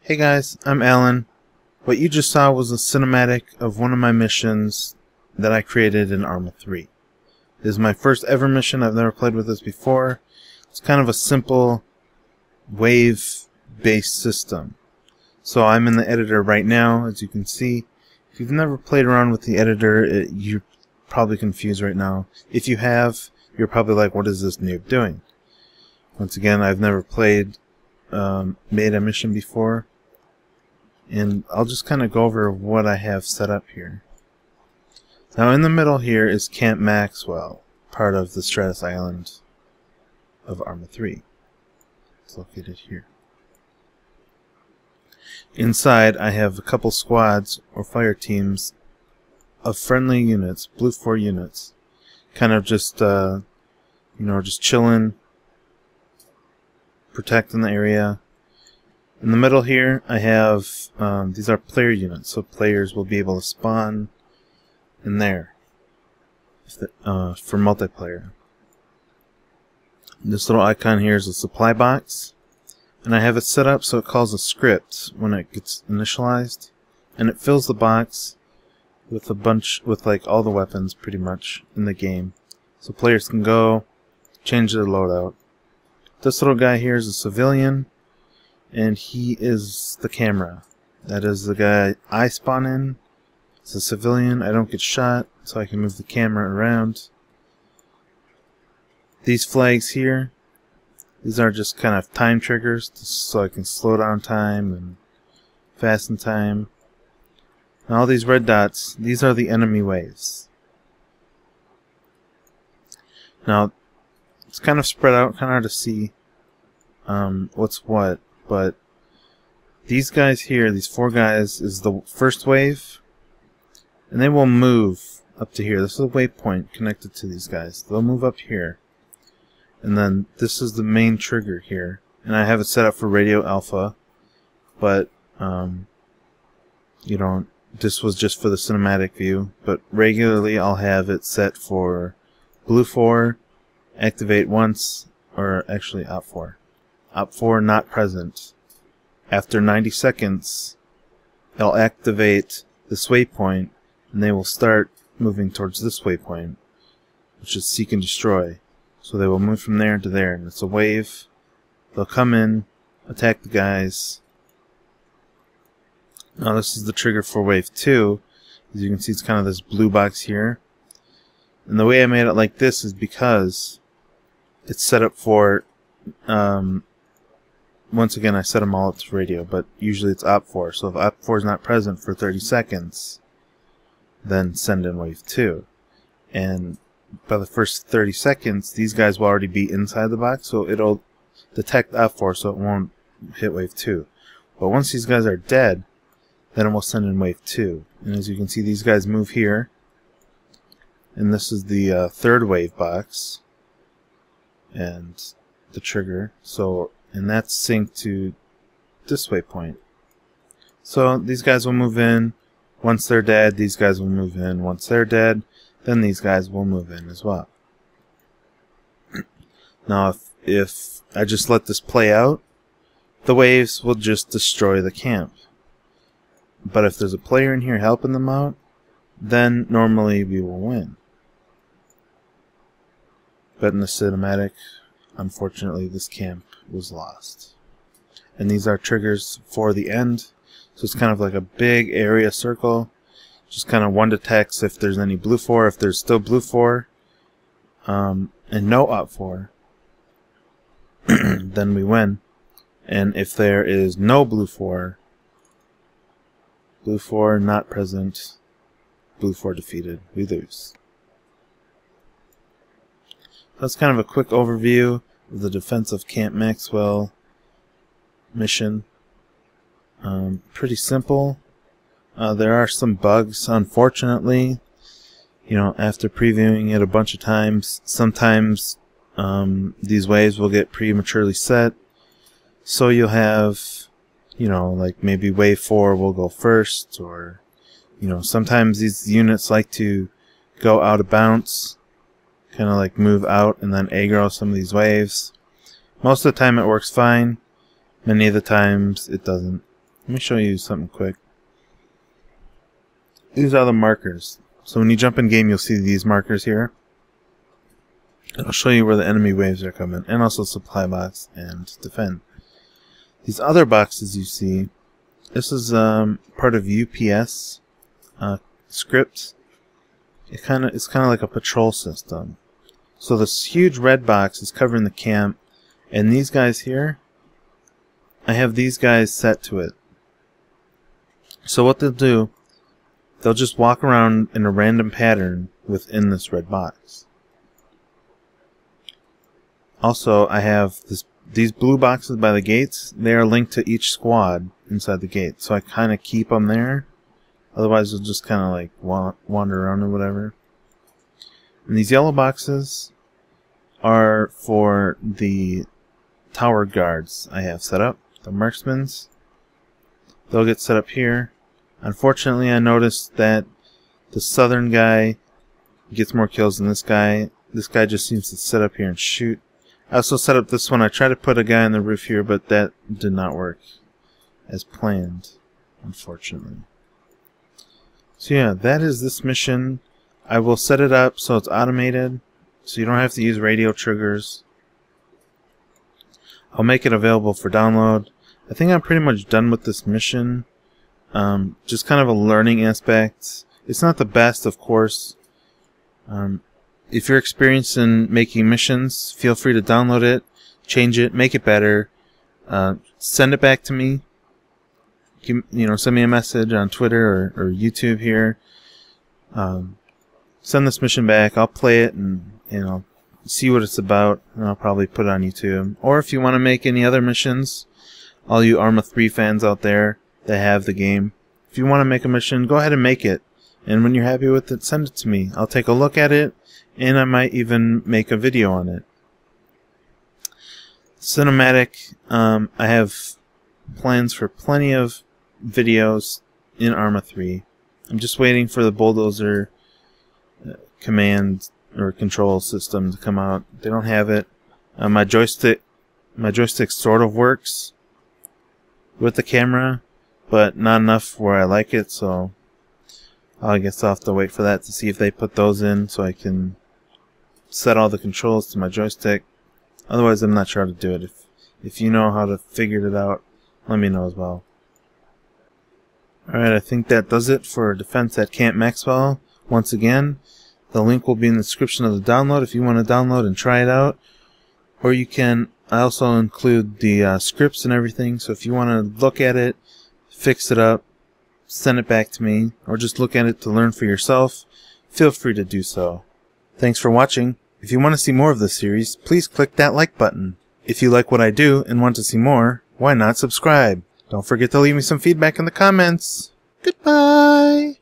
Hey guys, I'm Alan. What you just saw was a cinematic of one of my missions that I created in ARMA 3. This is my first ever mission. I've never played with this before. It's kind of a simple wave-based system. So I'm in the editor right now, as you can see. If you've never played around with the editor, you're probably confused right now. If you have, you're probably like, what is this noob doing? Once again, I've never made a mission before. And I'll just kind of go over what I have set up here. Now in the middle here is Camp Maxwell, part of the Stratus Island of ARMA 3. It's located here. Inside I have a couple squads or fire teams of friendly units, Blue 4 units. Kind of just, just chilling, protecting the area. In the middle here, I have, these are player units, so players will be able to spawn in there for multiplayer. This little icon here is a supply box, and I have it set up so it calls a script when it gets initialized, and it fills the box with like all the weapons pretty much in the game, so players can go change their loadout. This little guy here is a civilian, and he is the camera. That is the guy I spawn in. It's a civilian. I don't get shot, so I can move the camera around. These flags here, these are just kind of time triggers, so I can slow down time and fasten time. And all these red dots, these are the enemy waves. Now, it's kind of spread out, kind of hard to see what's what. But these guys here, these 4 guys, is the first wave, and they will move up to here. This is a waypoint connected to these guys. They'll move up here, and then this is the main trigger here. And I have it set up for radio alpha, but this was just for the cinematic view. But regularly, I'll have it set for Blue 4, activate once, or actually Op 4. Op 4 not present. After 90 seconds, it'll activate this waypoint, and they will start moving towards this waypoint, which is seek and destroy. So they will move from there to there, and it's a wave. They'll come in, attack the guys. Now this is the trigger for wave 2. As you can see, it's kind of this blue box here. And the way I made it like this is because it's set up for once again, I set them all up to radio, but usually it's Op 4. So if Op 4 is not present for 30 seconds, then send in wave 2. And by the first 30 seconds, these guys will already be inside the box, so it'll detect Op 4, so it won't hit wave 2. But once these guys are dead, then it will send in wave 2. And as you can see, these guys move here. And this is the third wave box. And the trigger. And that's synced to this waypoint. So these guys will move in. Once they're dead, these guys will move in. Once they're dead, then these guys will move in as well. Now, if I just let this play out, the waves will just destroy the camp. But if there's a player in here helping them out, then normally we will win. But in the cinematic, unfortunately, this camp was lost. And these are triggers for the end. So it's kind of like a big area circle. Just kind of one detects if there's any Blue 4. If there's still Blue 4 and no Op 4, then we win. And if there is no Blue 4, Blue 4 not present, Blue 4 defeated, we lose. That's kind of a quick overview of the defense of Camp Maxwell mission. Pretty simple. There are some bugs, unfortunately. After previewing it a bunch of times, sometimes these waves will get prematurely set. So you'll have, like maybe wave 4 will go first, or, sometimes these units like to go out of bounds. Kind of like move out and then aggro some of these waves. Most of the time it works fine. Many of the times it doesn't. Let me show you something quick. These are the markers. So when you jump in game, you'll see these markers here. I'll show you where the enemy waves are coming, and also supply box and defend. These other boxes you see, this is part of UPS script. It's kind of like a patrol system. So this huge red box is covering the camp, and these guys here, I have these guys set to it. So what they'll do, they'll just walk around in a random pattern within this red box. Also, I have these blue boxes by the gates. They are linked to each squad inside the gate, so I kind of keep them there. Otherwise, they'll just kind of like wander around or whatever. And these yellow boxes are for the tower guards I have set up, the marksmans. They'll get set up here. Unfortunately, I noticed that the southern guy gets more kills than this guy. This guy just seems to sit up here and shoot. I also set up this one. I tried to put a guy on the roof here, but that did not work as planned, unfortunately. So yeah, that is this mission. I will set it up so it's automated, so you don't have to use radio triggers. I'll make it available for download. I think I'm pretty much done with this mission. Just kind of a learning aspect. It's not the best, of course. If you're experienced in making missions, feel free to download it, change it, make it better. Send it back to me. Send me a message on Twitter or YouTube here. Send this mission back. I'll play it and see what it's about, and I'll probably put it on YouTube. Or if you want to make any other missions, all you ARMA 3 fans out there that have the game, if you want to make a mission, go ahead and make it. And when you're happy with it, send it to me. I'll take a look at it, and I might even make a video on it. Cinematic, I have plans for plenty of videos in ARMA 3. I'm just waiting for the bulldozer command or control system to come out. They don't have it. My joystick sort of works with the camera, but not enough where I like it, so I guess I'll have to wait for that to see if they put those in so I can set all the controls to my joystick. Otherwise, I'm not sure how to do it. If you know how to figure it out, let me know as well. Alright, I think that does it for Defense at Camp Maxwell. Once again, the link will be in the description of the download if you want to download and try it out. Or you can, I also include the scripts and everything, so if you want to look at it, fix it up, send it back to me, or just look at it to learn for yourself, feel free to do so. Thanks for watching. If you want to see more of this series, please click that like button. If you like what I do and want to see more, why not subscribe? Don't forget to leave me some feedback in the comments. Goodbye!